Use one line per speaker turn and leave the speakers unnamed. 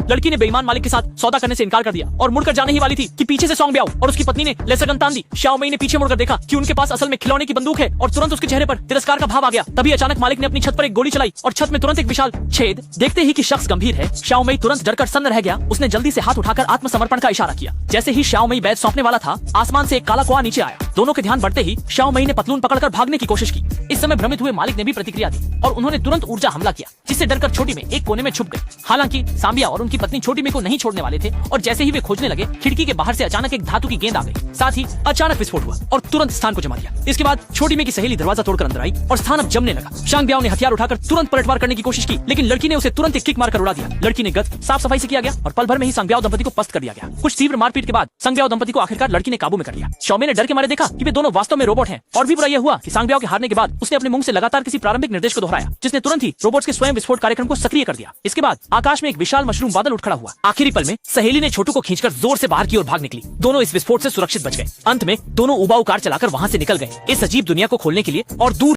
लड़की ने बेईमान मालिक के साथ सौदा करने से इनकार कर दिया और मुड़कर जाने ही वाली थी कि पीछे से सॉन्ग ब्याओ और उसकी पत्नी ने लेसर गन तान दी। शाओ मई ने पीछे मुड़कर देखा कि उनके पास असल में खिलौने की बंदूक है और तुरंत उसके चेहरे पर तिरस्कार का भाव आ गया। तभी अचानक मालिक ने अपनी छत पर एक गोली चलाई और छत में तुरंत एक विशाल छेद। देखते ही कि शख्स गंभीर है, शाओ मई तुरंत डरकर सन्न रह गया। उसने जल्दी से हाथ उठाकर आत्मसमर्पण का इशारा किया। जैसे ही शाओ मई बैद सौंपने वाला था, आसमान से एक काला कुआं नीचे आया। दोनों के ध्यान बढ़ते ही शाओ मई ने पतलून पकड़कर भागने की कोशिश की। इस समय भ्रमित हुए मालिक ने भी प्रतिक्रिया दी और उन्होंने तुरंत ऊर्जा हमला किया, जिससे डरकर छोटी में एक कोने में छुप गई। हालांकि सांबिया और उनकी पत्नी छोटी में को नहीं छोड़ने वाले थे और जैसे ही वे खोजने लगे, खिड़की के बाहर से अचानक एक धातु की गेंद आ गई। साथ ही अचानक विस्फोट हुआ और तुरंत स्थान को जमा लिया। इसके बाद छोटी में की सहेली दरवाजा तोड़कर अंदर आई और स्थान अब जमने लगा। शांग ब्याओ ने हथियार उठाकर तुरंत पलटवार करने की कोशिश की, लेकिन लड़की ने उसे तुरंत एक किक मारकर उड़ा दिया। लड़की ने गत साफ सफाई से किया गया और पल भर में ही सांग ब्याओ दंपति को पस्त कर दिया गया। कुछ तीव्र मारपीट के बाद सांग ब्याओ दंपति को आखिरकार लड़की ने काबू में कर लिया। शाओ मई ने डर के मारे देखा कि वे दोनों वास्तव में रोबोट हैं। और भी बुरा यह हुआ कि सांग ब्याओ के हारने के बाद उसने अपने मुंह से लगातार किसी प्रारंभिक निर्देश को दोहराया, जिसने तुरंत ही रोबोट्स के स्वयं विस्फोट कार्यक्रम को सक्रिय कर दिया। इसके बाद आकाश में एक विशाल मशरूम बादल उठ खड़ा हुआ। आखिरी पल में सहेली ने छोटू को खींचकर जोर से बाहर की ओर भाग निकली। दोनों इस विस्फोट से सुरक्षित बच गए। अंत में दोनों उबाऊ कार चलाकर वहां से निकल गए, इस अजीब दुनिया को खोलने के लिए और दूर